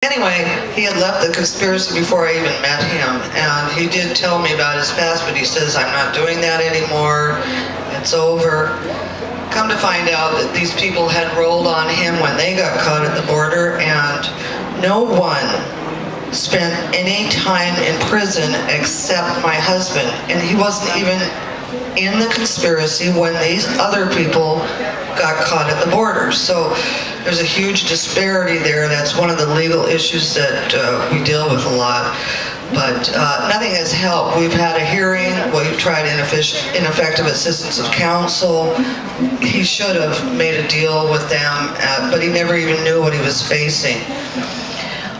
Anyway, he had left the conspiracy before I even met him, and he did tell me about his past, but he says, I'm not doing that anymore, it's over. Come to find out that these people had rolled on him when they got caught at the border, and no one spent any time in prison except my husband, and he wasn't even in the conspiracy when these other people got caught at the border. So there's a huge disparity there. That's one of the legal issues that we deal with a lot. But nothing has helped. We've had a hearing. We've tried ineffective assistance of counsel. He should have made a deal with them, but he never even knew what he was facing.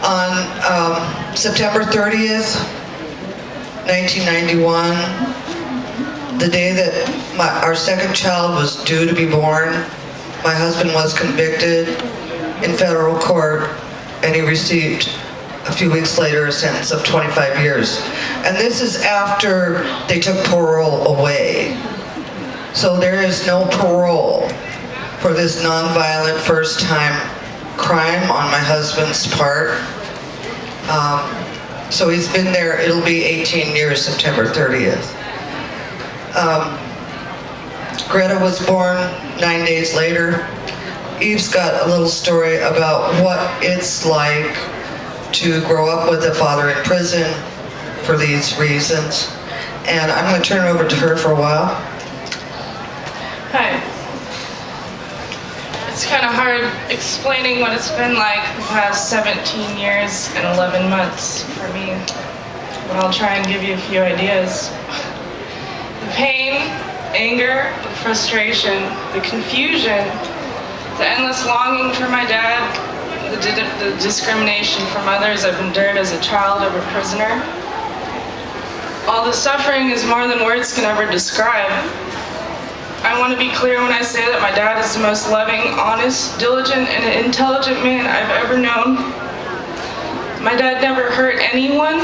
On September 30th, 1991, the day that our second child was due to be born, my husband was convicted in federal court, and he received a few weeks later a sentence of 25 years. And this is after they took parole away. So there is no parole for this nonviolent first-time crime on my husband's part. So he's been there, it'll be 18 years, September 30th. Greta was born 9 days later. Eve's got a little story about what it's like to grow up with a father in prison for these reasons. And I'm going to turn it over to her for a while. Hi. It's kind of hard explaining what it's been like the past 17 years and 11 months for me, but I'll try and give you a few ideas. The pain, anger, the frustration, the confusion, the endless longing for my dad, the discrimination from others I've endured as a child of a prisoner. All the suffering is more than words can ever describe. I want to be clear when I say that my dad is the most loving, honest, diligent, and intelligent man I've ever known. My dad never hurt anyone.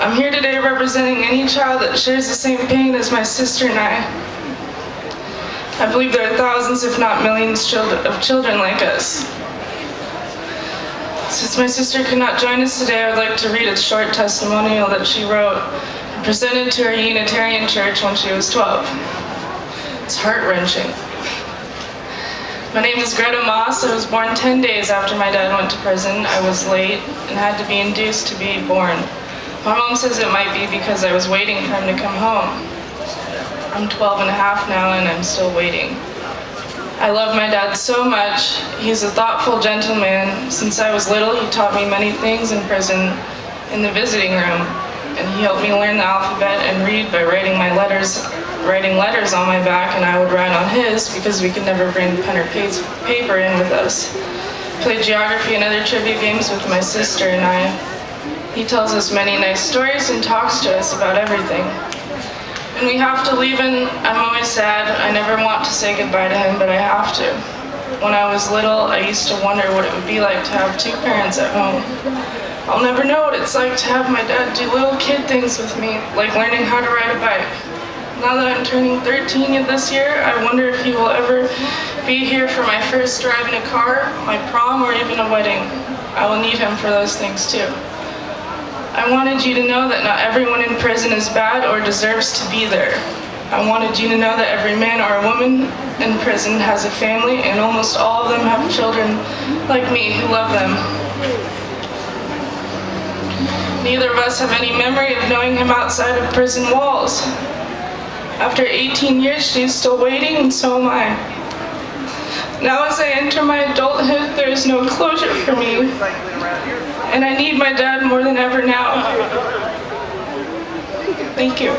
I'm here today representing any child that shares the same pain as my sister and I. I believe there are thousands, if not millions, of children like us. Since my sister could not join us today, I would like to read a short testimonial that she wrote and presented to her Unitarian church when she was 12. It's heart-wrenching. My name is Greta Moss. I was born 10 days after my dad went to prison. I was late and had to be induced to be born. My mom says it might be because I was waiting for him to come home. I'm 12 and a half now, and I'm still waiting. I love my dad so much. He's a thoughtful gentleman. Since I was little, he taught me many things in prison in the visiting room, and he helped me learn the alphabet and read by writing letters on my back, and I would write on his because we could never bring pen or paper in with us. Played geography and other trivia games with my sister and I. He tells us many nice stories and talks to us about everything. When we have to leave him, I'm always sad. I never want to say goodbye to him, but I have to. When I was little, I used to wonder what it would be like to have two parents at home. I'll never know what it's like to have my dad do little kid things with me, like learning how to ride a bike. Now that I'm turning 13 this year, I wonder if he will ever be here for my first drive in a car, my prom, or even a wedding. I will need him for those things too. I wanted you to know that not everyone in prison is bad or deserves to be there. I wanted you to know that every man or woman in prison has a family, and almost all of them have children like me who love them. Neither of us have any memory of knowing him outside of prison walls. After 18 years, she's still waiting, and so am I. Now as I enter my adulthood, there is no closure for me. And I need my dad more than ever now. Thank you.